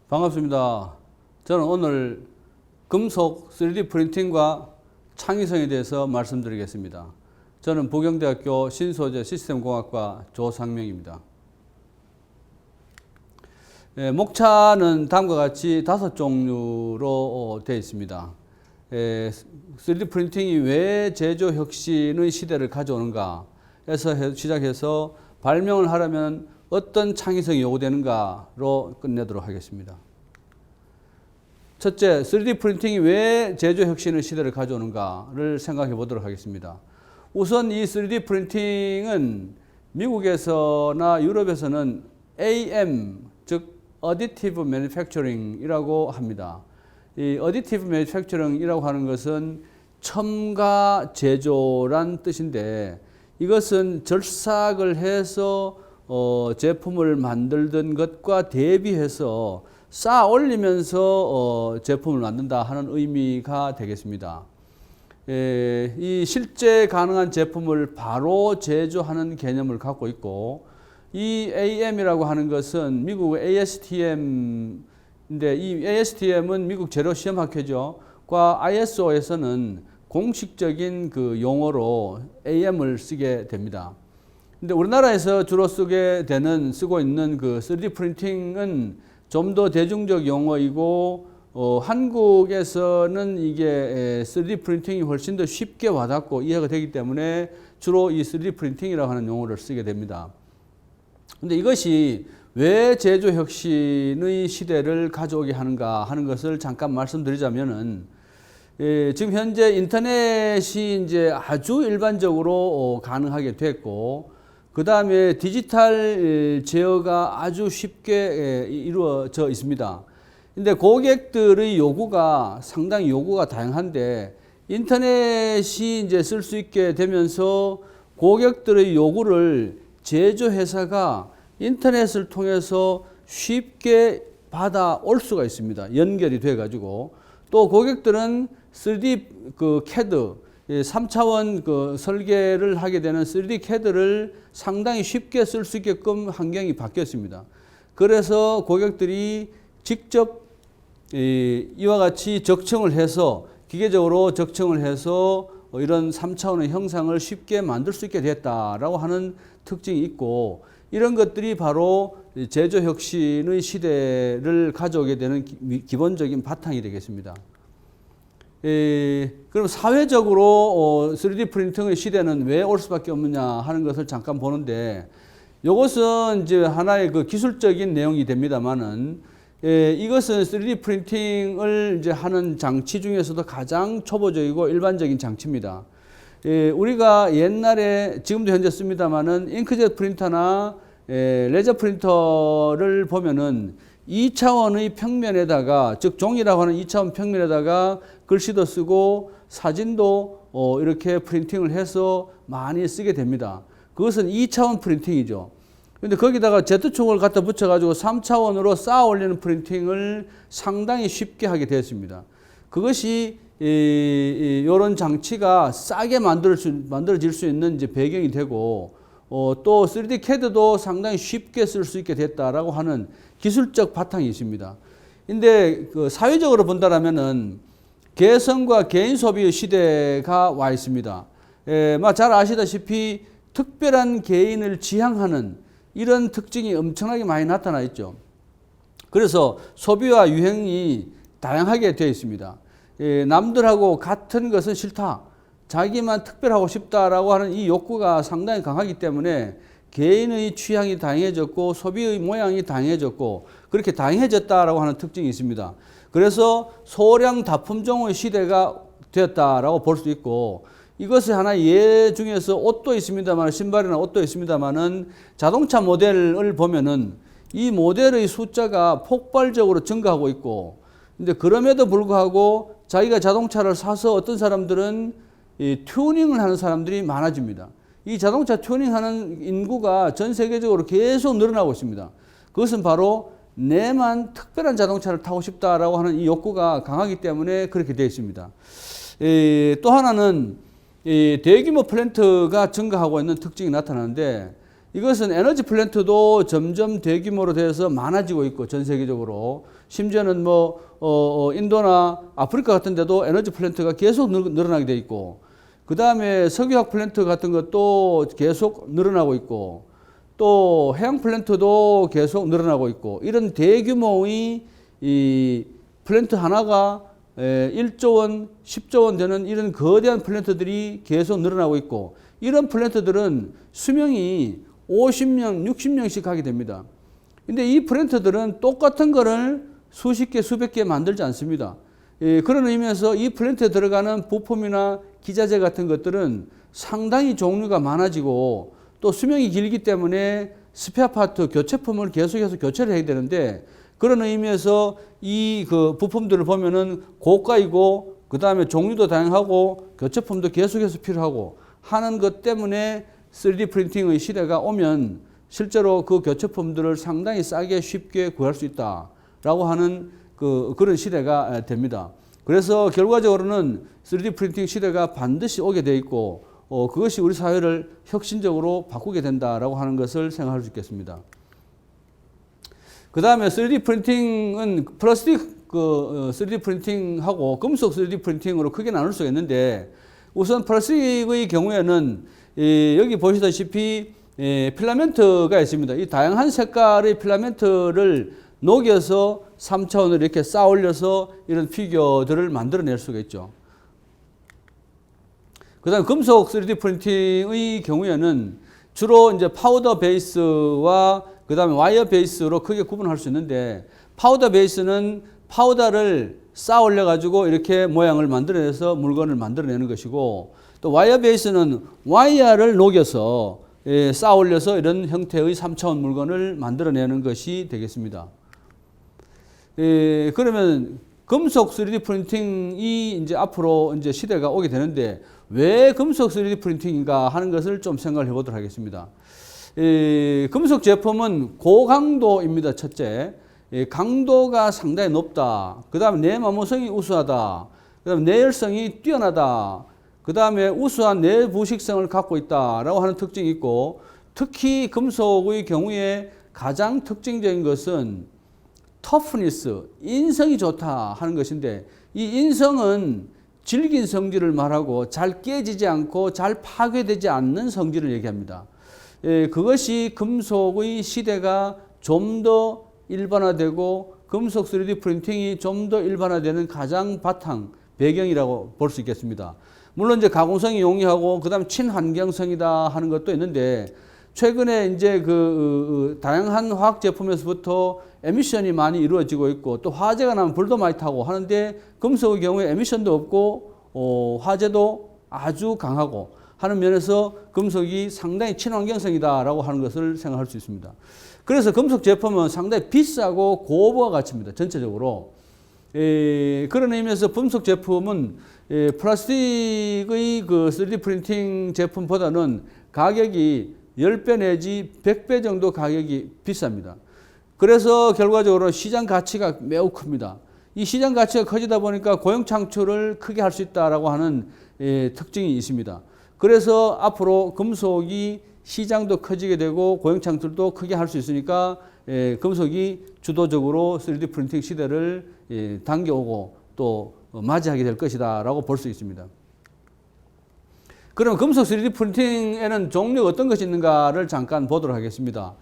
반갑습니다. 저는 오늘 금속 3D 프린팅과 창의성에 대해서 말씀드리겠습니다. 저는 부경대학교 신소재 시스템공학과 조상명입니다. 목차는 다음과 같이 5종류로 되어 있습니다. 3D 프린팅이 왜 제조 혁신의 시대를 가져오는가 에서 시작해서 발명을 하려면 어떤 창의성이 요구되는가로 끝내도록 하겠습니다. 첫째, 3D 프린팅이 왜 제조 혁신의 시대를 가져오는가를 생각해 보도록 하겠습니다. 우선 이 3D 프린팅은 미국에서나 유럽에서는 AM, 즉 Additive Manufacturing이라고 합니다. 이 Additive Manufacturing이라고 하는 것은 첨가 제조란 뜻인데, 이것은 절삭을 해서 제품을 만들던 것과 대비해서 쌓아 올리면서 제품을 만든다 하는 의미가 되겠습니다. 이 실제 가능한 제품을 바로 제조하는 개념을 갖고 있고, 이 AM이라고 하는 것은 미국 ASTM인데, 이 ASTM은 미국 재료시험학회죠. 과 ISO에서는 공식적인 그 용어로 AM을 쓰게 됩니다. 근데 우리나라에서 주로 쓰고 있는 그 3D 프린팅은 좀 더 대중적 용어이고, 한국에서는 이게 3D 프린팅이 훨씬 더 쉽게 와닿고 이해가 되기 때문에 주로 이 3D 프린팅이라고 하는 용어를 쓰게 됩니다. 근데 이것이 왜 제조 혁신의 시대를 가져오게 하는가 하는 것을 잠깐 말씀드리자면은, 지금 현재 인터넷이 이제 아주 일반적으로 가능하게 됐고, 그 다음에 디지털 제어가 아주 쉽게 이루어져 있습니다. 근데 고객들의 요구가 상당히 다양한데, 인터넷이 이제 쓸 수 있게 되면서 고객들의 요구를 제조회사가 인터넷을 통해서 쉽게 받아올 수가 있습니다. 연결이 돼 가지고. 또 고객들은 3D 그 CAD 3차원 그 설계를 하게 되는 3D CAD를 상당히 쉽게 쓸 수 있게끔 환경이 바뀌었습니다. 그래서 고객들이 직접 이와 같이 기계적으로 적층을 해서 이런 3차원의 형상을 쉽게 만들 수 있게 됐다라고 하는 특징이 있고, 이런 것들이 바로 제조 혁신의 시대를 가져오게 되는 기본적인 바탕이 되겠습니다. 그럼 사회적으로 3D 프린팅의 시대는 왜 올 수밖에 없느냐 하는 것을 잠깐 보는데, 이것은 이제 하나의 그 기술적인 내용이 됩니다만은, 이것은 3D 프린팅을 이제 하는 장치 중에서도 가장 초보적이고 일반적인 장치입니다. 우리가 옛날에, 지금도 현재 씁니다만은 잉크젯 프린터나 레저 프린터를 보면은 2차원의 평면에다가, 즉 종이라고 하는 2차원 평면에다가 글씨도 쓰고 사진도 이렇게 프린팅을 해서 많이 쓰게 됩니다. 그것은 2차원 프린팅이죠. 근데 거기다가 Z축을 갖다 붙여가지고 3차원으로 쌓아 올리는 프린팅을 상당히 쉽게 하게 되었습니다. 그것이 이런 장치가 싸게 만들어질 수 있는 이제 배경이 되고, 또 3D CAD도 상당히 쉽게 쓸 수 있게 됐다라고 하는 기술적 바탕이 있습니다. 근데 그 사회적으로 본다라면은 개성과 개인 소비의 시대가 와 있습니다. 잘 아시다시피 특별한 개인을 지향하는 이런 특징이 엄청나게 많이 나타나 있죠. 그래서 소비와 유행이 다양하게 되어 있습니다. 남들하고 같은 것은 싫다, 자기만 특별하고 싶다라고 하는 이 욕구가 상당히 강하기 때문에 개인의 취향이 다양해졌고 소비의 모양이 다양해졌고, 그렇게 다양해졌다라고 하는 특징이 있습니다. 그래서 소량 다품종의 시대가 되었다라고 볼 수 있고, 이것이 하나의 예 중에서 옷도 있습니다만, 신발이나 옷도 있습니다만은, 자동차 모델을 보면은 이 모델의 숫자가 폭발적으로 증가하고 있고, 근데 그럼에도 불구하고 자기가 자동차를 사서 어떤 사람들은 이 튜닝을 하는 사람들이 많아집니다. 이 자동차 튜닝하는 인구가 전 세계적으로 계속 늘어나고 있습니다. 그것은 바로 내만 특별한 자동차를 타고 싶다라고 하는 이 욕구가 강하기 때문에 그렇게 되어 있습니다. 또 하나는 대규모 플랜트가 증가하고 있는 특징이 나타나는데, 이것은 에너지 플랜트도 점점 대규모로 돼서 많아지고 있고 전 세계적으로 심지어는 인도나 아프리카 같은 데도 에너지 플랜트가 계속 늘어나게 돼 있고 그 다음에 석유화학 플랜트 같은 것도 계속 늘어나고 있고 또 해양 플랜트도 계속 늘어나고 있고 이런 대규모의 이 플랜트 하나가 1조 원, 10조 원 되는 이런 거대한 플랜트들이 계속 늘어나고 있고 이런 플랜트들은 수명이 50년, 60년씩 하게 됩니다. 근데 이 플랜트들은 똑같은 거를 수십 개, 수백 개 만들지 않습니다. 그런 의미에서 이 플랜트에 들어가는 부품이나 기자재 같은 것들은 상당히 종류가 많아지고 또 수명이 길기 때문에 스페어 파트, 교체품을 계속해서 교체를 해야 되는데 그런 의미에서 이 그 부품들을 보면은 고가이고 그 다음에 종류도 다양하고 교체품도 계속해서 필요하고 하는 것 때문에 3D 프린팅의 시대가 오면 실제로 그 교체품들을 상당히 싸게 쉽게 구할 수 있다라고 하는 그런 시대가 됩니다. 그래서 결과적으로는 3D 프린팅 시대가 반드시 오게 돼 있고 그것이 우리 사회를 혁신적으로 바꾸게 된다라고 하는 것을 생각할 수 있겠습니다. 그 다음에 3D 프린팅은 플라스틱 3D 프린팅하고 금속 3D 프린팅으로 크게 나눌 수가 있는데 우선 플라스틱의 경우에는 여기 보시다시피 필라멘트가 있습니다. 이 다양한 색깔의 필라멘트를 녹여서 3차원으로 이렇게 쌓아 올려서 이런 피규어들을 만들어낼 수가 있죠. 그 다음에 금속 3D 프린팅의 경우에는 주로 이제 파우더 베이스와 그 다음에 와이어 베이스로 크게 구분할 수 있는데 파우더 베이스는 파우더를 쌓아 올려가지고 이렇게 모양을 만들어내서 물건을 만들어내는 것이고 또 와이어 베이스는 와이어를 녹여서 쌓아 올려서 이런 형태의 3차원 물건을 만들어내는 것이 되겠습니다. 그러면 금속 3D 프린팅이 이제 앞으로 이제 시대가 오게 되는데 왜 금속 3D 프린팅인가 하는 것을 좀 생각을 해보도록 하겠습니다. 금속 제품은 고강도입니다. 첫째, 강도가 상당히 높다. 그 다음에 내마모성이 우수하다. 그 다음에 내열성이 뛰어나다. 그 다음에 우수한 내부식성을 갖고 있다라고 하는 특징이 있고 특히 금속의 경우에 가장 특징적인 것은 터프니스, 인성이 좋다 하는 것인데 이 인성은 질긴 성질을 말하고 잘 깨지지 않고 잘 파괴되지 않는 성질을 얘기합니다. 그것이 금속의 시대가 좀 더 일반화되고 금속 3D 프린팅이 좀 더 일반화되는 가장 바탕, 배경이라고 볼 수 있겠습니다. 물론 이제 가공성이 용이하고 그다음 친환경성이다 하는 것도 있는데 최근에 이제 다양한 화학 제품에서부터 에미션이 많이 이루어지고 있고 또 화재가 나면 불도 많이 타고 하는데 금속의 경우에 에미션도 없고 화재도 아주 강하고 하는 면에서 금속이 상당히 친환경성이다라고 하는 것을 생각할 수 있습니다. 그래서 금속 제품은 상당히 비싸고 고부가 가치입니다. 전체적으로. 그런 의미에서 금속 제품은 플라스틱의 3D 프린팅 제품보다는 가격이 10배 내지 100배 정도 가격이 비쌉니다. 그래서 결과적으로 시장 가치가 매우 큽니다. 이 시장 가치가 커지다 보니까 고용 창출을 크게 할 수 있다라고 하는 특징이 있습니다. 그래서 앞으로 금속이 시장도 커지게 되고 고용 창출도 크게 할 수 있으니까 금속이 주도적으로 3D 프린팅 시대를 당겨오고 또 맞이하게 될 것이다 라고 볼 수 있습니다. 그럼 금속 3D 프린팅에는 종류가 어떤 것이 있는가를 잠깐 보도록 하겠습니다.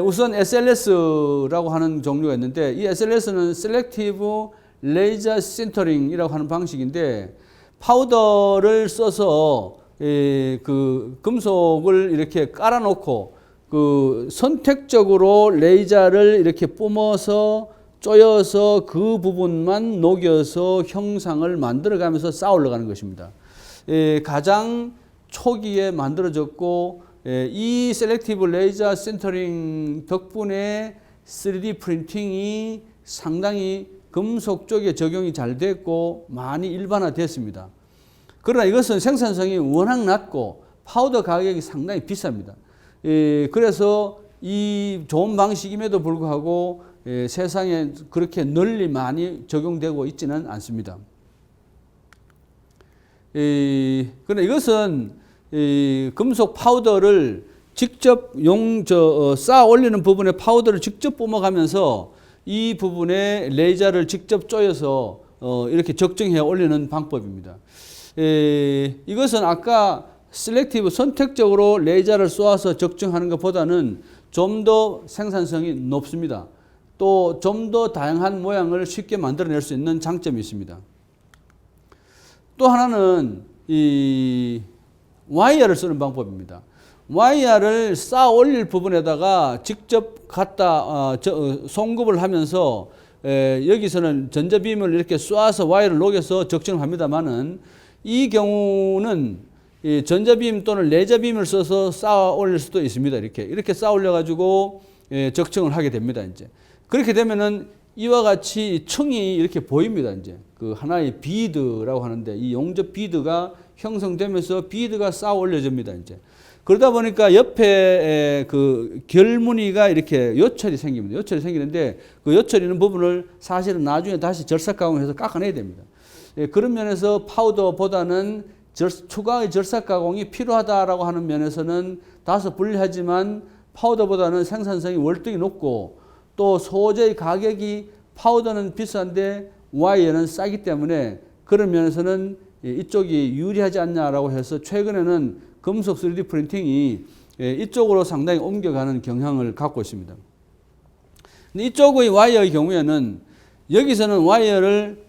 우선 SLS라고 하는 종류가 있는데 이 SLS는 Selective Laser Sintering 이라고 하는 방식인데 파우더를 써서 금속을 이렇게 깔아놓고 선택적으로 레이저를 이렇게 뿜어서 쪼여서 그 부분만 녹여서 형상을 만들어가면서 쌓아 올라가는 것입니다. 가장 초기에 만들어졌고 이 셀렉티브 레이저 센터링 덕분에 3D 프린팅이 상당히 금속 쪽에 적용이 잘 됐고 많이 일반화됐습니다. 그러나 이것은 생산성이 워낙 낮고 파우더 가격이 상당히 비쌉니다. 그래서 이 좋은 방식임에도 불구하고 세상에 그렇게 널리 많이 적용되고 있지는 않습니다. 그러나 이것은 금속 파우더를 직접 쌓아 올리는 부분에 파우더를 직접 뿜어가면서 이 부분에 레이저를 직접 쪼여서 이렇게 적정해 올리는 방법입니다. 이것은 아까 셀렉티브 선택적으로 레이저를 쏘아서 적정하는 것보다는 좀 더 생산성이 높습니다. 또 좀 더 다양한 모양을 쉽게 만들어낼 수 있는 장점이 있습니다. 또 하나는 이 와이어를 쓰는 방법입니다. 와이어를 쌓아 올릴 부분에다가 직접 갖다 송급을 하면서 여기서는 전자빔을 이렇게 쏴서 와이어를 녹여서 적정을 합니다만은 이 경우는 이 전자빔 또는 레이저빔을 써서 쌓아 올릴 수도 있습니다. 이렇게 쌓아 올려 가지고 적정을 하게 됩니다. 이제 그렇게 되면은 이와 같이 층이 이렇게 보입니다. 이제 그 하나의 비드라고 하는데 이 용접 비드가 형성되면서 비드가 쌓아 올려집니다. 이제 그러다 보니까 옆에 그 결무늬가 이렇게 요철이 생깁니다. 요철이 생기는데 그 요철 있는 부분을 사실은 나중에 다시 절삭 가공해서 깎아내야 됩니다. 그런 면에서 파우더보다는 추가의 절삭 가공이 필요하다라고 하는 면에서는 다소 불리하지만 파우더보다는 생산성이 월등히 높고 또 소재의 가격이 파우더는 비싼데 와이어는 싸기 때문에 그런 면에서는 이쪽이 유리하지 않냐라고 해서 최근에는 금속 3D 프린팅이 이쪽으로 상당히 옮겨가는 경향을 갖고 있습니다. 근데 이쪽의 와이어의 경우에는 여기서는 와이어를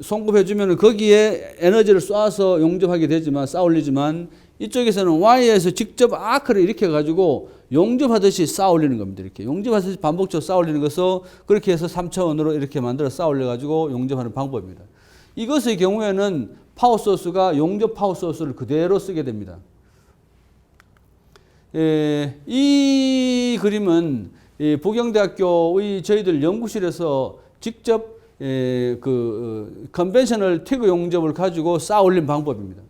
송급해 주면 거기에 에너지를 쏴서 용접하게 되지만 쌓아 올리지만 이쪽에서는 와이어에서 직접 아크를 일으켜 가지고 용접하듯이 쌓아 올리는 겁니다. 이렇게 용접하듯이 반복적으로 쌓아 올리는 것을 그렇게 해서 3차원으로 이렇게 만들어 쌓아 올려 가지고 용접하는 방법입니다. 이것의 경우에는 파워 소스가 용접 파워 소스를 그대로 쓰게 됩니다. 이 그림은 부경대학교의 저희들 연구실에서 직접 컨벤셔널 티그 용접을 가지고 쌓아 올린 방법입니다.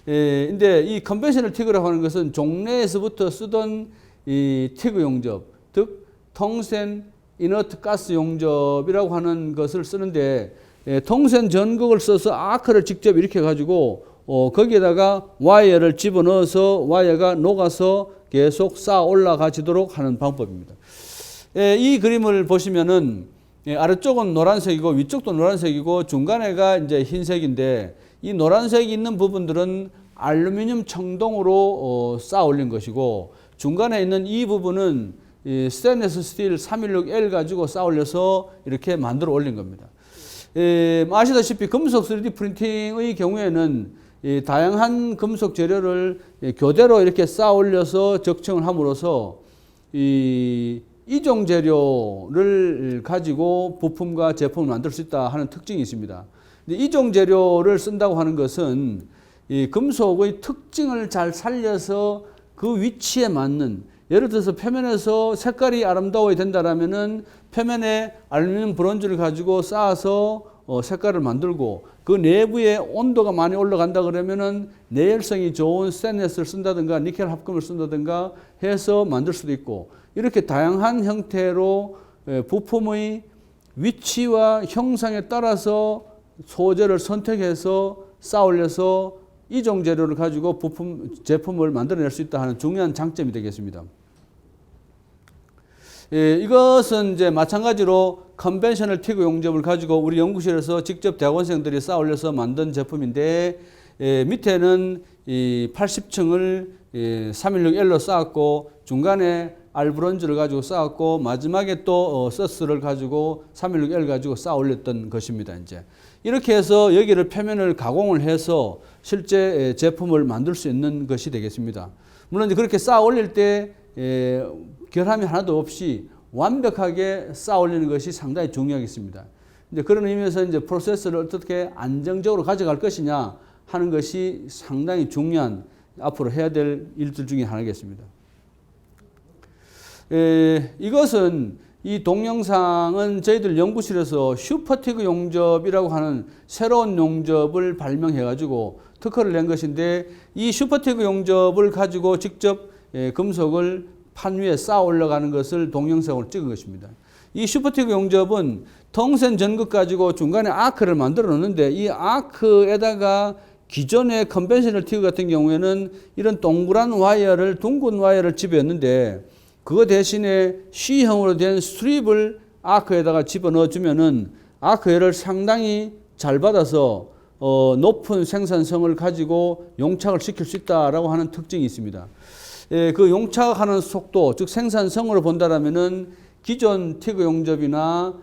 근데 이 컨벤셔널 티그라고 하는 것은 종래에서부터 쓰던 이 티그 용접, 즉 통센 이너트 가스 용접이라고 하는 것을 쓰는데 통센 전극을 써서 아크를 직접 일으켜 가지고 거기에다가 와이어를 집어넣어서 와이어가 녹아서 계속 쌓아 올라가지도록 하는 방법입니다. 이 그림을 보시면은 아래쪽은 노란색이고 위쪽도 노란색이고 중간에가 이제 흰색인데 이 노란색이 있는 부분들은 알루미늄 청동으로 쌓아 올린 것이고 중간에 있는 이 부분은 스테인리스 스틸 316L 가지고 쌓아 올려서 이렇게 만들어 올린 겁니다. 아시다시피 금속 3D 프린팅의 경우에는 다양한 금속 재료를 교대로 이렇게 쌓아 올려서 적층을 함으로써 이종 재료를 가지고 부품과 제품을 만들 수 있다 하는 특징이 있습니다. 근데 이종 재료를 쓴다고 하는 것은 이 금속의 특징을 잘 살려서 그 위치에 맞는, 예를 들어서 표면에서 색깔이 아름다워야 된다라면은 표면에 알루미늄 브론즈를 가지고 쌓아서 색깔을 만들고 그 내부에 온도가 많이 올라간다 그러면은 내열성이 좋은 스테인리스를 쓴다든가 니켈 합금을 쓴다든가 해서 만들 수도 있고 이렇게 다양한 형태로 부품의 위치와 형상에 따라서 소재를 선택해서 쌓아 올려서 이종 재료를 가지고 제품을 만들어낼 수 있다 하는 중요한 장점이 되겠습니다. 이것은 이제 마찬가지로 컨벤셔널 티그 용접을 가지고 우리 연구실에서 직접 대학원생들이 쌓아 올려서 만든 제품인데 밑에는 이 80층을 316L로 쌓았고 중간에 알브론즈를 가지고 쌓았고 마지막에 또 서스를 가지고 316L 가지고 쌓아 올렸던 것입니다. 이제 이렇게 해서 여기를 표면을 가공을 해서 실제 제품을 만들 수 있는 것이 되겠습니다. 물론 이제 그렇게 쌓아 올릴 때 결함이 하나도 없이 완벽하게 쌓아 올리는 것이 상당히 중요하겠습니다. 이제 그런 의미에서 이제 프로세스를 어떻게 안정적으로 가져갈 것이냐 하는 것이 상당히 중요한 앞으로 해야 될 일들 중에 하나겠습니다. 이것은 이 동영상은 저희들 연구실에서 슈퍼티그 용접이라고 하는 새로운 용접을 발명해 가지고 특허를 낸 것인데 이 슈퍼티그 용접을 가지고 직접 금속을 판 위에 쌓아 올라가는 것을 동영상으로 찍은 것입니다. 이 슈퍼티그 용접은 통센 전극 가지고 중간에 아크를 만들어 놓는데 이 아크에다가 기존의 컨벤셔널 티그 같은 경우에는 이런 동그란 와이어를 둥근 와이어를 집어였는데 그거 대신에 C형으로 된 스트립을 아크에다가 집어넣어 주면은 아크열을 상당히 잘 받아서 높은 생산성을 가지고 용착을 시킬 수 있다라고 하는 특징이 있습니다. 예, 그 용착하는 속도, 즉 생산성으로 본다라면은 기존 티그 용접이나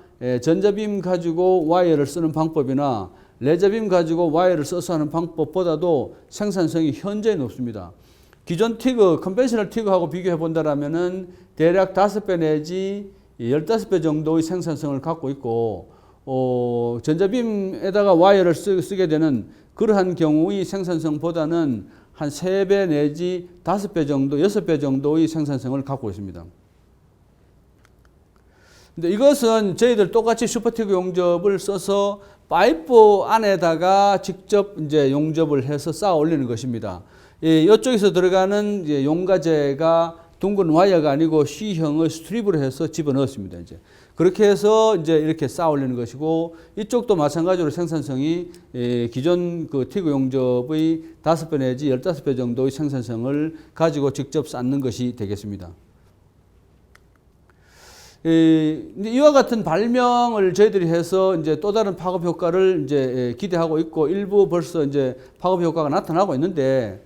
전자빔 가지고 와이어를 쓰는 방법이나 레저빔 가지고 와이어를 써서 하는 방법보다도 생산성이 현저히 높습니다. 기존 티그, 컨벤셔널 티그하고 비교해 본다라면은 대략 5배 내지 15배 정도의 생산성을 갖고 있고, 전자빔에다가 와이어를 쓰게 되는 그러한 경우의 생산성보다는 한 3배 내지 5배 정도, 6배 정도의 생산성을 갖고 있습니다. 근데 이것은 저희들 똑같이 슈퍼티그 용접을 써서 파이프 안에다가 직접 이제 용접을 해서 쌓아 올리는 것입니다. 이쪽에서 들어가는 이제 용가제가 둥근 와이어가 아니고 C형의 스트립으로 해서 집어넣었습니다. 이제 그렇게 해서 이제 이렇게 쌓아 올리는 것이고, 이쪽도 마찬가지로 생산성이 기존 그 티그 용접의 5배 내지 15배 정도의 생산성을 가지고 직접 쌓는 것이 되겠습니다. 이와 같은 발명을 저희들이 해서 이제 또 다른 파급 효과를 이제 기대하고 있고, 일부 벌써 이제 파급 효과가 나타나고 있는데,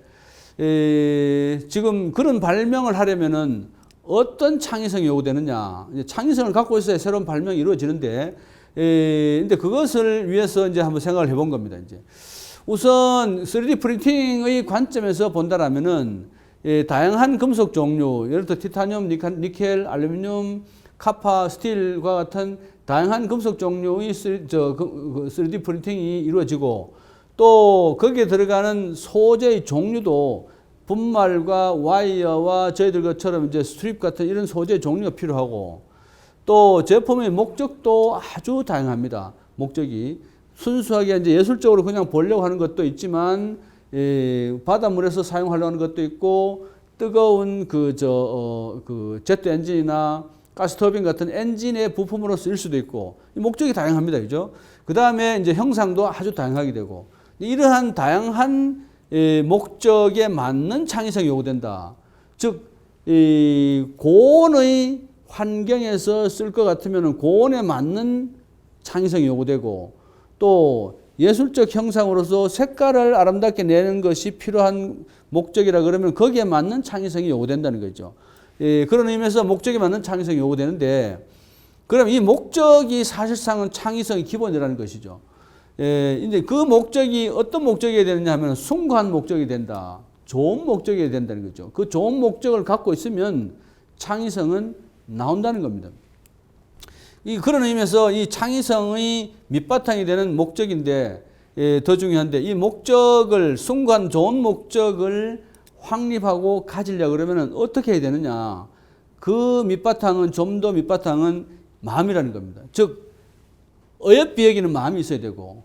지금 그런 발명을 하려면은 어떤 창의성이 요구되느냐. 창의성을 갖고 있어야 새로운 발명이 이루어지는데, 근데 그것을 위해서 이제 한번 생각을 해본 겁니다. 이제 우선 3D 프린팅의 관점에서 본다라면은 다양한 금속 종류, 예를 들어 티타늄, 니켈, 알루미늄, 카파, 스틸과 같은 다양한 금속 종류의 3D 프린팅이 이루어지고, 또 거기에 들어가는 소재의 종류도 분말과 와이어와 저희들 것처럼 이제 스트립 같은 이런 소재 종류가 필요하고, 또 제품의 목적도 아주 다양합니다. 목적이 순수하게 이제 예술적으로 그냥 보려고 하는 것도 있지만, 바닷물에서 사용하려고 하는 것도 있고, 뜨거운 그 제트 엔진이나 가스터빈 같은 엔진의 부품으로 쓰일 수도 있고, 목적이 다양합니다. 그죠? 그 다음에 이제 형상도 아주 다양하게 되고, 이러한 다양한 목적에 맞는 창의성이 요구된다. 즉, 고온의 환경에서 쓸 것 같으면 고온에 맞는 창의성이 요구되고, 또 예술적 형상으로서 색깔을 아름답게 내는 것이 필요한 목적이라 그러면 거기에 맞는 창의성이 요구된다는 거죠. 그런 의미에서 목적에 맞는 창의성이 요구되는데, 그럼 이 목적이 사실상은 창의성의 기본이라는 것이죠. 이제 그 목적이 어떤 목적이 되느냐 하면 숭고한 목적이 된다. 좋은 목적이 된다는 거죠. 그 좋은 목적을 갖고 있으면 창의성은 나온다는 겁니다. 그런 의미에서 이 창의성의 밑바탕이 되는 목적인데, 더 중요한데, 이 목적을, 숭고한 좋은 목적을 확립하고 가지려고 그러면 어떻게 해야 되느냐. 그 밑바탕은, 좀 더 밑바탕은 마음이라는 겁니다. 즉, 어여삐 여기는 마음이 있어야 되고,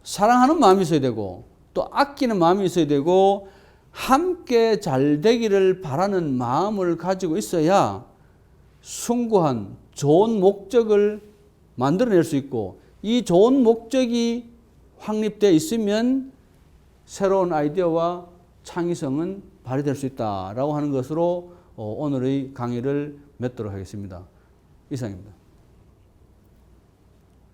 사랑하는 마음이 있어야 되고, 또 아끼는 마음이 있어야 되고, 함께 잘 되기를 바라는 마음을 가지고 있어야 숭고한 좋은 목적을 만들어낼 수 있고, 이 좋은 목적이 확립되어 있으면 새로운 아이디어와 창의성은 발휘될 수 있다라고 하는 것으로 오늘의 강의를 맺도록 하겠습니다. 이상입니다.